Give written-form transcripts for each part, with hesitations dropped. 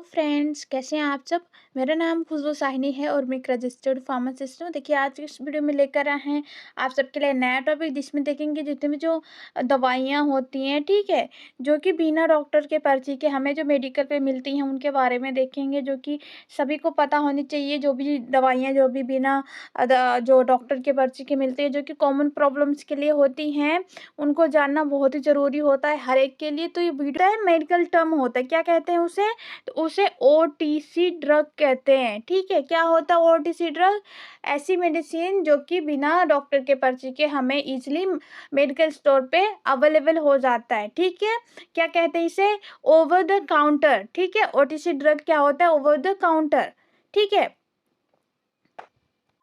Friends, कैसे हैं आप सब। मेरा नाम खुशबू साहिनी है और मैं एक रजिस्टर्ड फार्मासिस्ट हूँ। देखिए, आज की इस वीडियो में लेकर आए हैं आप सबके लिए नया टॉपिक, जिसमें देखेंगे जितने भी जो दवाइयाँ होती हैं, ठीक है, जो कि बिना डॉक्टर के पर्ची के हमें जो मेडिकल पे मिलती हैं उनके बारे में देखेंगे, जो कि सभी को पता होनी चाहिए। जो भी दवाइयाँ जो भी बिना जो डॉक्टर के पर्ची के मिलती है, जो कि कॉमन प्रॉब्लम्स के लिए होती हैं, उनको जानना बहुत ही ज़रूरी होता है हर एक के लिए। तो ये वीडियो है, मेडिकल टर्म होता है, क्या कहते हैं उसे, तो उसे ओटीसी ड्रग कहते हैं। ठीक है, क्या होता है ओटीसी ड्रग? ऐसी मेडिसिन जो कि बिना डॉक्टर के पर्ची के हमें इजीली मेडिकल स्टोर पे अवेलेबल हो जाता है। ठीक है, क्या कहते हैं इसे? Over the counter. ठीक है, ओटीसी ड्रग क्या होता है? Over the counter. ठीक है,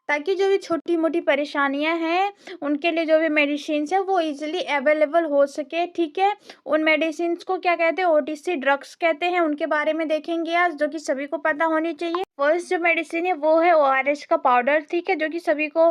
ताकि जो भी छोटी-मोटी परेशानियाँ हैं, उनके लिए जो भी मेडिसिन्स हैं, वो ईज़िली अवेलेबल हो सके, ठीक है? उन मेडिसिन्स को क्या कहते हैं? ओटीसी ड्रग्स कहते हैं। उनके बारे में देखेंगे आज, जो कि सभी को पता होनी चाहिए। फर्स्ट जो मेडिसिन है, वो है ओआरएस का पाउडर, ठीक है? जो कि सभी को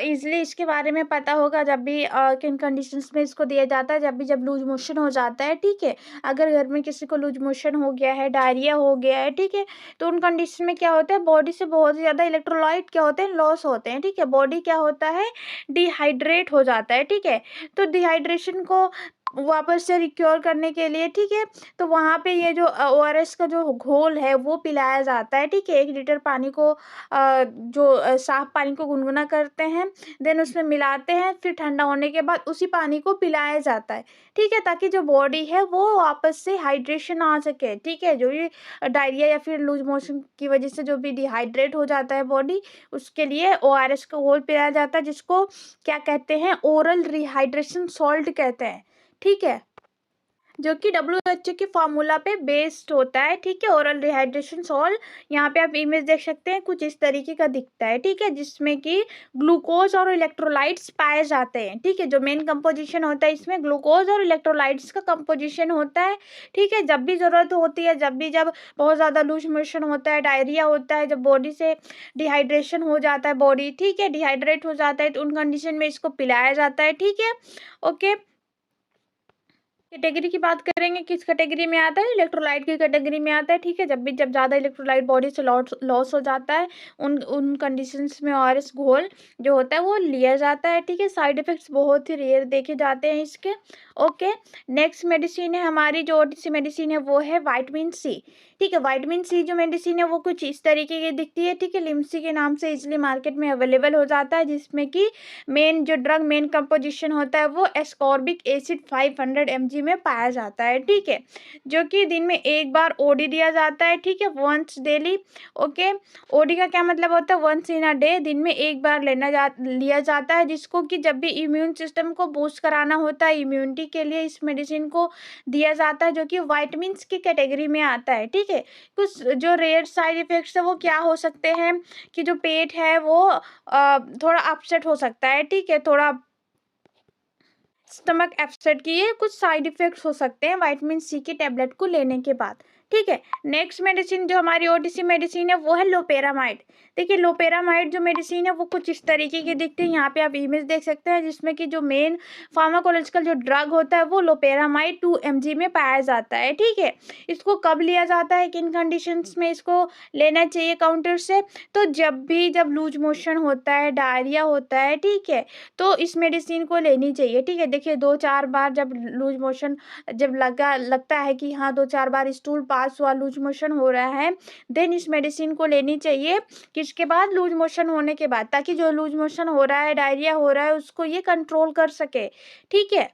ईज़िली इसके बारे में पता होगा, जब भी किन कंडीशंस में इसको दिया जाता है, जब लूज़ मोशन हो जाता है, ठीक है? अगर घर में किसी को लूज़ मोशन हो गया है, डायरिया हो गया है, ठीक है? तो उन कंडीशन में क्या होता है, बॉडी से बहुत ज़्यादा इलेक्ट्रोलाइट क्या होते हैं, लॉस होते हैं। ठीक है, बॉडी क्या होता है, डिहाइड्रेट हो जाता है। ठीक है, तो डिहाइड्रेशन को वापस से रिक्योर करने के लिए, ठीक है, तो वहाँ पे ये जो ओआरएस का जो घोल है वो पिलाया जाता है। ठीक है, 1 लीटर पानी को साफ पानी को गुनगुना करते हैं, देन उसमें मिलाते हैं, फिर ठंडा होने के बाद उसी पानी को पिलाया जाता है। ठीक है, ताकि जो बॉडी है वो वापस से हाइड्रेशन आ सके। ठीक है, जो ये डायरिया या फिर लूज मोशन की वजह से जो भी डिहाइड्रेट हो जाता है बॉडी, उसके लिए ओआरएस का घोल पिलाया जाता है, जिसको क्या कहते हैं, ओरल रिहाइड्रेशन सॉल्ट कहते हैं। ठीक है, जो कि डब्ल्यूएचओ की फार्मूला पे बेस्ड होता है। ठीक है, ओरल रिहाइड्रेशन सॉल्ट, यहाँ पे आप इमेज देख सकते हैं, कुछ इस तरीके का दिखता है। ठीक है, जिसमें कि ग्लूकोज और इलेक्ट्रोलाइट्स पाए जाते हैं। ठीक है, जो मेन कंपोजिशन होता है इसमें ग्लूकोज और इलेक्ट्रोलाइट्स का कंपोजिशन होता है। ठीक है, जब भी ज़रूरत होती है, जब बहुत ज़्यादा लूज मोशन होता है, डायरिया होता है, जब बॉडी से डिहाइड्रेशन हो जाता है, बॉडी, ठीक है, डिहाइड्रेट हो जाता है, तो उन कंडीशन में इसको पिलाया जाता है। ठीक है, ओके। कैटेगरी की बात करेंगे, किस कैटेगरी में आता है? इलेक्ट्रोलाइट की कैटेगरी में आता है। ठीक है, जब ज़्यादा इलेक्ट्रोलाइट बॉडी से लॉस हो जाता है, उन उन कंडीशंस में ओआरएस घोल जो होता है वो लिया जाता है। ठीक है, साइड इफेक्ट्स बहुत ही रेयर देखे जाते हैं इसके। ओके, नेक्स्ट मेडिसिन है हमारी, जो ओटीसी मेडिसिन है वो है विटामिन सी। ठीक है, विटामिन सी जो मेडिसिन है वो कुछ इस तरीके की दिखती है। ठीक है, लिम्सी के नाम से इजिली मार्केट में अवेलेबल हो जाता है, जिसमें कि मेन कंपोजिशन होता है वो एस्कॉर्बिक एसिड 500 mg में पाया जाता है। ठीक है, जो कि दिन में एक बार ओडी दिया जाता है। ठीक है, वंस डेली। ओके, ओडी का क्या मतलब होता है? वंस इन अ डे, दिन में एक बार लिया जाता है, जिसको कि जब भी इम्यून सिस्टम को बूस्ट कराना होता है, इम्यूनिटी के लिए इस मेडिसिन को दिया जाता है, जो कि वाइटमिन की कैटेगरी में आता है। ठीक है, कुछ जो रेयर साइड इफेक्ट्स है वो क्या हो सकते हैं, कि जो पेट है वो थोड़ा अपसेट हो सकता है। ठीक है, थोड़ा स्टमक अपसेट की ये कुछ साइड इफेक्ट्स हो सकते हैं विटामिन सी की टेबलेट को लेने के बाद। ठीक है, नेक्स्ट मेडिसिन जो हमारी ओटीसी मेडिसिन है वो है लोपेरामाइड। देखिए, लोपेरामाइड जो मेडिसिन है वो कुछ इस तरीके की दिखती है, यहाँ पे आप इमेज देख सकते हैं, जिसमें कि जो मेन फार्माकोलॉजिकल जो ड्रग होता है वो लोपेरामाइड 2 mg में पाया जाता है। ठीक है, इसको कब लिया जाता है, किन कंडीशंस में इसको लेना चाहिए काउंटर से? तो जब लूज मोशन होता है, डायरिया होता है, ठीक है, तो इस मेडिसिन को लेनी चाहिए। ठीक है, देखिए 2-4 बार जब लूज मोशन जब लगता है कि हाँ 2-4 बार स्टूल पास हुआ, लूज मोशन हो रहा है, देन इस मेडिसिन को लेनी चाहिए। किसके बाद? लूज मोशन होने के बाद, ताकि जो लूज मोशन हो रहा है, डायरिया हो रहा है, उसको ये कंट्रोल कर सके। ठीक है,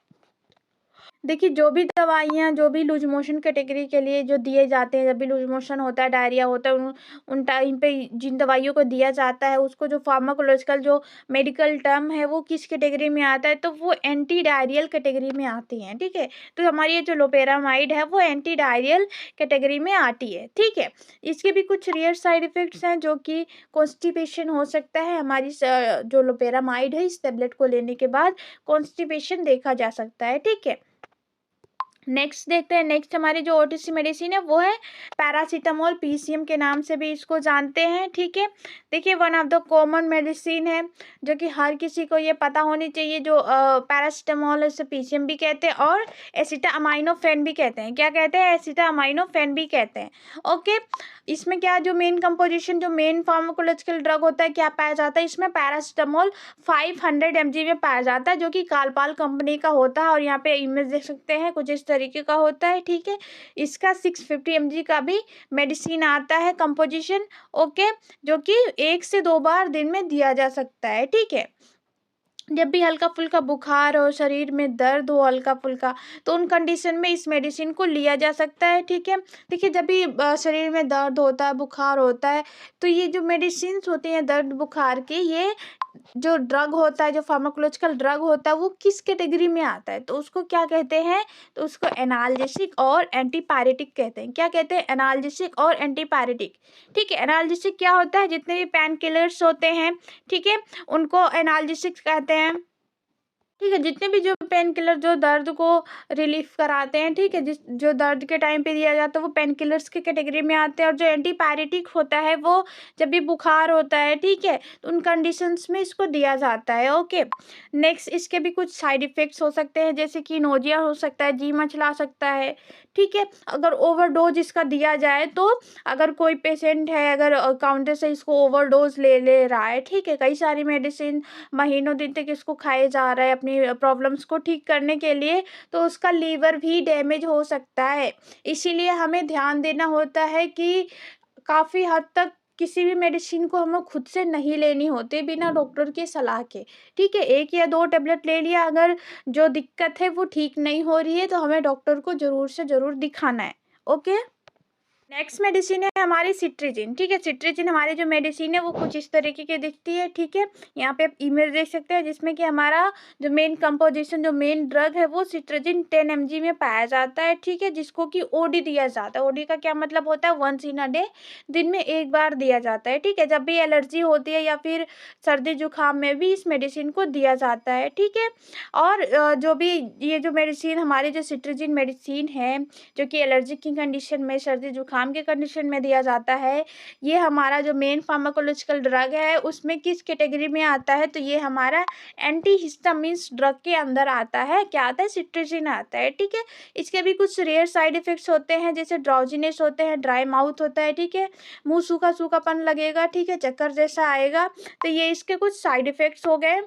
देखिए, जो भी दवाइयाँ जो भी लूज मोशन कैटेगरी के लिए जो दिए जाते हैं, जब भी लूज मोशन होता है, डायरिया होता है, उन उन टाइम पे जिन दवाइयों को दिया जाता है, उसको जो फार्माकोलॉजिकल जो मेडिकल टर्म है वो किस कैटेगरी में आता है, तो वो एंटी डायरियल कैटेगरी में आती हैं। ठीक है, तो हमारी ये जो लोपेरामाइड है वो एंटी डायरियल कैटेगरी में आती है। ठीक है, इसके भी कुछ रियर साइड इफेक्ट्स हैं, जो कि कॉन्स्टिपेशन हो सकता है। हमारी जो लोपेरामाइड है, इस टेबलेट को लेने के बाद कॉन्स्टिपेशन देखा जा सकता है। ठीक है, नेक्स्ट देखते हैं। नेक्स्ट हमारी जो ओटीसी मेडिसिन है वो है पैरासीटामोल, पीसीएम के नाम से भी इसको जानते हैं, ठीक है। देखिए one of the common medicine है जो कि हर किसी को ये पता होनी चाहिए। जो पैरासीटामोल इसे पीसीएम भी कहते हैं और एसिटामाइनोफेन भी कहते हैं। क्या कहते हैं? एसिटामाइनोफेन भी कहते हैं। ओके, इसमें क्या जो मेन कंपोजिशन, जो मेन फार्माकोलॉजिकल ड्रग होता है, क्या पाया जाता है इसमें? पैरासीटामोल 500 mg में पाया जाता है, जो कि कालपाल कंपनी का होता है। और यहाँ पे इमेज देख सकते हैं, कुछ इस तरीके का होता है, ठीक है। इसका 650 mg का भी मेडिसिन आता है कंपोजिशन, ओके, जो कि 1 से 2 बार दिन में दिया जा सकता है, ठीक है। जब भी हल्का फुल्का बुखार हो, शरीर में दर्द हो हल्का फुल्का, तो उन कंडीशन में इस मेडिसिन को लिया जा सकता है, ठीक है। देखिए जब भी शरीर में दर्द होता है, बुखार होता है, तो ये जो मेडिसिन होती हैं दर्द बुखार की, ये जो ड्रग होता है, जो फार्माकोलॉजिकल ड्रग होता है, वो किस कैटेगरी में आता है? तो उसको क्या कहते हैं? तो उसको एनाल्जेसिक और एंटीपायरेटिक कहते हैं। क्या कहते हैं? एनाल्जेसिक और एंटीपायरेटिक, ठीक है। एनाल्जेसिक क्या होता है? जितने भी पेन किलर्स होते हैं, ठीक है, उनको एनाल्जेसिक कहते हैं, ठीक है। जितने भी जो पेन किलर जो दर्द को रिलीफ कराते हैं, ठीक है, जिस जो दर्द के टाइम पे दिया जाता है, वो पेन किलर्स की कैटेगरी में आते हैं। और जो एंटीपायरेटिक होता है वो जब भी बुखार होता है, ठीक है, तो उन कंडीशंस में इसको दिया जाता है, ओके। नेक्स्ट इसके भी कुछ साइड इफेक्ट्स हो सकते हैं, जैसे कि नोजिया हो सकता है, जी मचला सकता है, ठीक है। अगर ओवरडोज इसका दिया जाए तो, अगर कोई पेशेंट है, अगर काउंटर से इसको ओवरडोज ले रहा है, ठीक है, कई सारी मेडिसिन महीनों दिन तक इसको खाए जा रहा है अपनी प्रॉब्लम्स को ठीक करने के लिए, तो उसका लीवर भी डैमेज हो सकता है। इसीलिए हमें ध्यान देना होता है कि काफ़ी हद तक किसी भी मेडिसिन को हमें खुद से नहीं लेनी होती बिना डॉक्टर की सलाह के, ठीक है। 1 या 2 टैबलेट ले लिया, अगर जो दिक्कत है वो ठीक नहीं हो रही है तो हमें डॉक्टर को ज़रूर से ज़रूर दिखाना है, ओके। नेक्स्ट मेडिसिन है हमारी सिट्रीजिन, ठीक है। सिट्रीजिन हमारी जो मेडिसिन है वो कुछ इस तरीके की दिखती है, ठीक है। यहाँ पे आप इमेज देख सकते हैं, जिसमें कि हमारा जो मेन कंपोजिशन, जो मेन ड्रग है, वो सिट्रीजिन 10 mg में पाया जाता है, ठीक है, जिसको कि ओडी दिया जाता है। ओडी का क्या मतलब होता है? वंस इन अ डे, दिन में 1 बार दिया जाता है, ठीक है। जब भी एलर्जी होती है या फिर सर्दी जुकाम में भी इस मेडिसिन को दिया जाता है, ठीक है। और जो भी ये जो मेडिसिन हमारी जो सिट्रीजिन मेडिसिन है, जो कि एलर्जी की कंडीशन में, सर्दी जुकाम के कंडीशन में दिया जाता है, ये हमारा जो मेन फार्माकोलॉजिकल ड्रग है उसमें किस कैटेगरी में आता है? तो ये हमारा एंटीहिस्टामिन्स ड्रग के अंदर आता है। क्या आता है? सिट्रीजिन आता है, ठीक है। इसके भी कुछ रेयर साइड इफेक्ट्स होते हैं, जैसे ड्राउजीनेस होते हैं, ड्राई माउथ होता है, ठीक है, मुंह सूखा सूखापन लगेगा, ठीक है, चक्कर जैसा आएगा। तो ये इसके कुछ साइड इफेक्ट्स हो गए,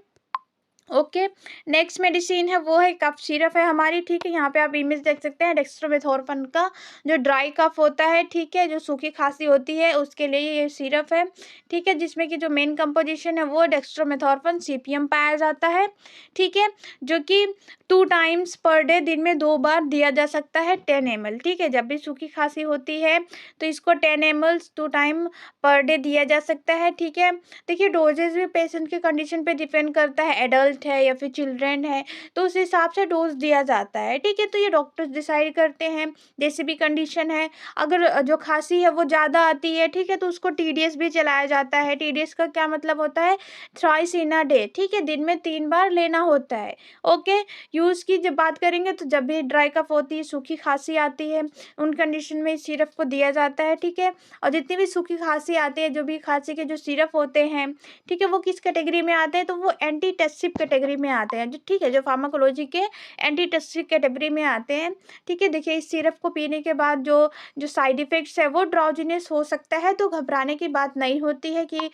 ओके। नेक्स्ट मेडिसिन है वो है कफ सिरप है हमारी, ठीक है। यहाँ पे आप इमेज देख सकते हैं डेक्स्ट्रोमेथोर्फन का, जो ड्राई कफ होता है, ठीक है, जो सूखी खांसी होती है उसके लिए ये सिरप है, ठीक है, जिसमें कि जो मेन कंपोजिशन है वो डेक्स्ट्रोमेथोर्फन सीपीएम पाया जाता है, ठीक है, जो कि 2 टाइम्स पर डे, दिन में 2 बार दिया जा सकता है, 10 ml, ठीक है। जब भी सूखी खांसी होती है तो इसको 10 ml 2 टाइम पर डे दिया जा सकता है, ठीक है। देखिए डोजेज भी पेशेंट के कंडीशन पे डिपेंड करता है, एडल्ट है या फिर चिल्ड्रेन है, तो उस हिसाब से डोज दिया जाता है, ठीक है। तो ये डॉक्टर्स डिसाइड करते हैं, जैसे भी कंडीशन है। अगर जो खांसी है वो ज़्यादा आती है, ठीक है, तो उसको टीडीएस भी चलाया जाता है। टीडीएस का क्या मतलब होता है? थ्राइस इन अ डे, ठीक है, दिन में 3 बार लेना होता है, ओके। यूज़ की जब बात करेंगे तो जब भी ड्राई कफ होती है, सूखी खांसी आती है, उन कंडीशन में इस सिरप को दिया जाता है, ठीक है। और जितनी भी सूखी खांसी आती है, जो भी खांसी के जो सिरप होते हैं, ठीक है, वो किस कैटेगरी में आते हैं? तो वो एंटीटसिव कैटेगरी में आते हैं, जो ठीक है, जो फार्माकोलॉजी के एंटीटसिव कैटेगरी में आते हैं, ठीक है। देखिए इस सिरप को पीने के बाद जो जो साइड इफेक्ट्स है वो ड्राउजीनेस हो सकता है, तो घबराने की बात नहीं होती है कि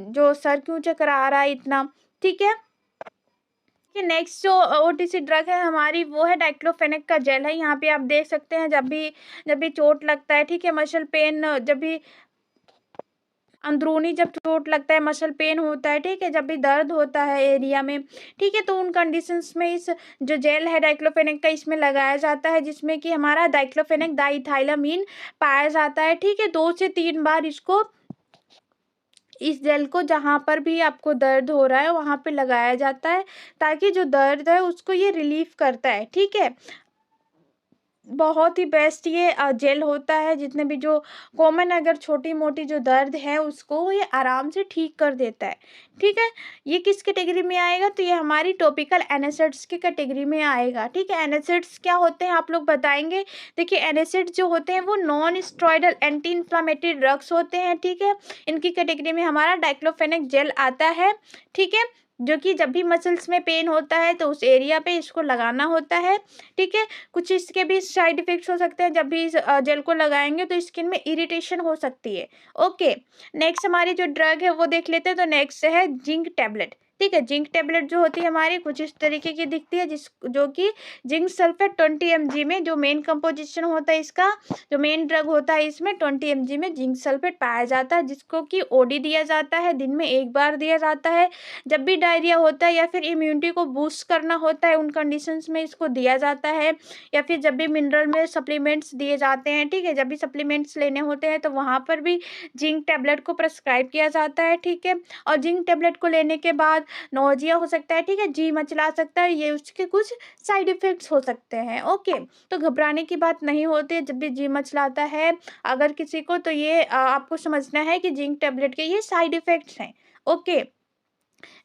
जो सर क्यों चक्कर आ रहा है इतना, ठीक है। कि नेक्स्ट जो ओटीसी ड्रग है हमारी वो है डाइक्लोफेनेक का जेल है। यहाँ पे आप देख सकते हैं, जब भी चोट लगता है, ठीक है, मसल पेन, जब भी अंदरूनी जब चोट लगता है, मसल पेन होता है, ठीक है, जब भी दर्द होता है एरिया में, ठीक है, तो उन कंडीशंस में इस जो जेल है डाइक्लोफेनेक का इसमें लगाया जाता है, जिसमें कि हमारा डाइक्लोफेनेक डाइथाइलामीन पाया जाता है, ठीक है। 2 से 3 बार इसको, इस जेल को जहाँ पर भी आपको दर्द हो रहा है वहाँ पे लगाया जाता है, ताकि जो दर्द है उसको ये रिलीफ करता है, ठीक है। बहुत ही बेस्ट ये जेल होता है, जितने भी जो कॉमन अगर छोटी-मोटी जो दर्द है उसको ये आराम से ठीक कर देता है, ठीक है? ये किस कैटेगरी में आएगा? तो ये हमारी टॉपिकल एनासिड्स की कैटेगरी में आएगा, ठीक है? एनासिड्स क्या होते हैं आप लोग बताएँगे? देखिए एनासिड जो होते हैं वो non steroidal anti inflammatory drugs होते हैं, ठीक है? इनकी कैटेगरी में हमारा डाइक्लोफेनेक जेल आता है, ठीक है? जो कि जब भी मसल्स में पेन होता है तो उस एरिया पे इसको लगाना होता है, ठीक है? कुछ इसके भी साइड इफ़ेक्ट्स हो सकते हैं, जब भी इस जेल को लगाएँगे तो स्किन में इरिटेशन हो सकती है। ओके, नेक्स्ट हमारी जो ड्रग है वो देख लेते हैं, तो नेक्स्ट है जिंक टैबलेट, ठीक है? जिंक टैबलेट जो होती है हमारी कुछ इस तरीके की दिखती है, जो कि जिंक सल्फेट 20 mg में जो मेन कंपोज़िशन होता है इसका, जो मेन ड्रग होता है इसमें 20 mg में जिंक सल्फेट पाया जाता है, जिसको कि ओडी दिया जाता है, दिन में 1 बार दिया जाता है। जब भी डायरिया होता है या फिर इम्यूनिटी को बूस्ट करना होता है उन कंडीशंस में इसको दिया जाता है, या फिर जब भी मिनरल में सप्लीमेंट्स दिए जाते हैं, ठीक है? जब भी सप्लीमेंट्स लेने होते हैं तो वहाँ पर भी जिंक टैबलेट को प्रिस्क्राइब किया जाता है, ठीक है? और जिंक टैबलेट को लेने के बाद नौजिया हो सकता है, ठीक है? जी मचला सकता है, ये उसके कुछ साइड इफ़ेक्ट्स हो सकते हैं, ओके? तो घबराने की बात नहीं होती है जब भी जी मचलाता है अगर किसी को, तो ये आपको समझना है कि जिंक टैबलेट के ये साइड इफ़ेक्ट्स हैं, ओके?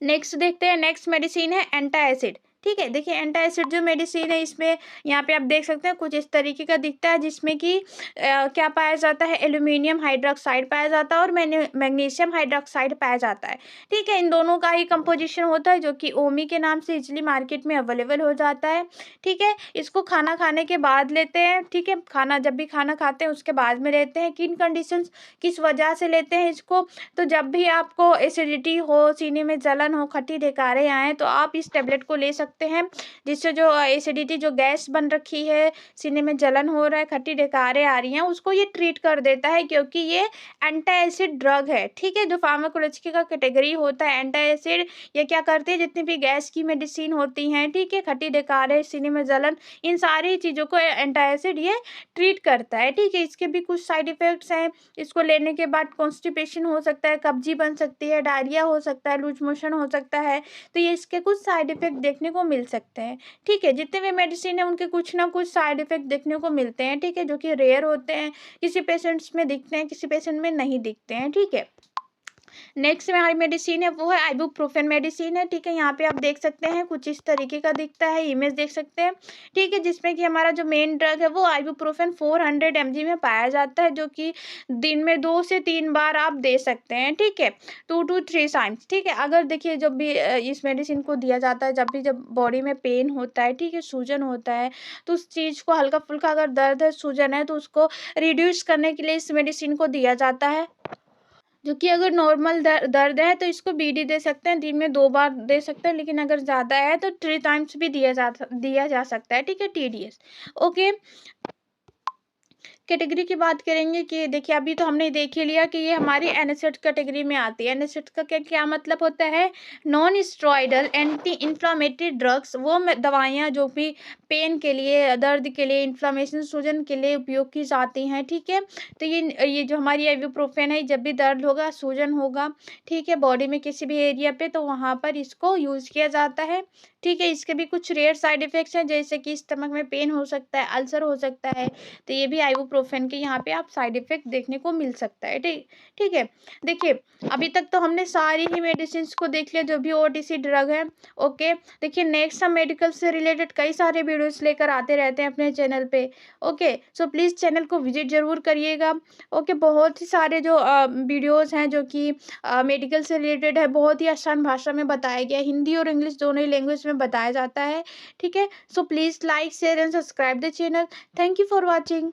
नेक्स्ट देखते हैं, नेक्स्ट मेडिसिन है एंटासिड, ठीक है? देखिए एंटासिड जो मेडिसिन है इसमें यहाँ पे आप देख सकते हैं कुछ इस तरीके का दिखता है, जिसमें कि क्या पाया जाता है, एल्यूमिनियम हाइड्रोक्साइड पाया जाता है और मैग्नीशियम हाइड्रोक्साइड पाया जाता है, ठीक है? इन दोनों का ही कंपोजिशन होता है जो कि ओमी के नाम से इजिली मार्केट में अवेलेबल हो जाता है, ठीक है? इसको खाना खाने के बाद लेते हैं, ठीक है? खाना जब भी खाना खाते हैं उसके बाद में लेते हैं। किन कंडीशंस, किस वजह से लेते हैं इसको? तो जब भी आपको एसिडिटी हो, सीने में जलन हो, खट्टी ढेकारें आएँ तो आप इस टैबलेट को ले सकते हैं, जिससे जो एसिडिटी जो गैस बन रखी है, सीने में जलन हो रहा है, खट्टी ढेकारें आ रही हैं, उसको ये ट्रीट कर देता है, क्योंकि ये एंटी एसिड ड्रग है, ठीक है? जो फार्माकोलॉजी का कैटेगरी होता है एंटी एसिड, ये क्या करते हैं जितनी भी गैस की मेडिसिन होती हैं, ठीक है? खट्टी ढेकारें, सीने में जलन, इन सारी चीज़ों को एंटी एसिड ये ट्रीट करता है, ठीक है? इसके भी कुछ साइड इफ़ेक्ट्स हैं, इसको लेने के बाद कॉन्स्टिपेशन हो सकता है, कब्जी बन सकती है, डायरिया हो सकता है, लूज मोशन हो सकता है, तो ये इसके कुछ साइड इफ़ेक्ट देखने को मिल सकते हैं, ठीक है? जितने भी मेडिसिन है उनके कुछ ना कुछ साइड इफ़ेक्ट देखने को मिलते हैं, ठीक है? जो कि रेयर होते हैं, किसी पेशेंट्स में दिखते हैं, किसी पेशेंट में नहीं दिखते हैं, ठीक है? नेक्स्ट में हमारी मेडिसिन है वो है आइबुप्रोफेन मेडिसिन है, ठीक है? यहाँ पे आप देख सकते हैं कुछ इस तरीके का दिखता है, इमेज देख सकते हैं, ठीक है? जिसमें कि हमारा जो मेन ड्रग है वो आइबुप्रोफेन 400 mg में पाया जाता है, जो कि दिन में 2 से 3 बार आप दे सकते हैं, ठीक है? 2 to 3 टाइम्स, ठीक है? अगर देखिए जब भी इस मेडिसिन को दिया जाता है, जब बॉडी में पेन होता है, ठीक है? सूजन होता है, तो उस चीज़ को हल्का-फुल्का अगर दर्द है, सूजन है, तो उसको रिड्यूस करने के लिए इस मेडिसिन को दिया जाता है। जो कि अगर नॉर्मल दर्द है तो इसको बीडी दे सकते हैं, दिन में 2 बार दे सकते हैं, लेकिन अगर ज़्यादा है तो 3 टाइम्स भी दिया जा सकता है, ठीक है? TDS, okay. कैटेगरी की बात करेंगे कि देखिए अभी तो हमने देख ही लिया कि ये हमारी एनासिड कैटेगरी में आती है। एनासिड का क्या क्या मतलब होता है? Non steroidal anti inflammatory drugs, वो दवाइयाँ जो भी पेन के लिए, दर्द के लिए, इन्फ्लेमेशन, सूजन के लिए उपयोग की जाती हैं, ठीक है? तो ये जो हमारी आइबुप्रोफेन है, जब भी दर्द होगा, सूजन होगा, ठीक है, बॉडी में किसी भी एरिया पे, तो वहाँ पर इसको यूज़ किया जाता है, ठीक है? इसके भी कुछ रेयर साइड इफ़ेक्ट्स हैं, जैसे कि स्टमक में पेन हो सकता है, अल्सर हो सकता है, तो ये भी आइबुप्रोफेन के यहाँ पे आप साइड इफ़ेक्ट देखने को मिल सकता है, ठीक ठीक है? देखिए, अभी तक तो हमने सारी ही मेडिसिन्स को देख लिया जो भी ओटीसी ड्रग है, ओके? देखिए नेक्स्ट हम मेडिकल से रिलेटेड कई सारे वीडियोज़ लेकर आते रहते हैं अपने चैनल पे, ओके? सो प्लीज़ चैनल को विज़िट ज़रूर करिएगा, ओके? बहुत ही सारे जो वीडियोज़ हैं जो कि मेडिकल से रिलेटेड है, बहुत ही आसान भाषा में बताया गया है, हिंदी और इंग्लिश दोनों ही लैंग्वेज में बताया जाता है, ठीक है? So please like, share and subscribe the channel. Thank you for watching.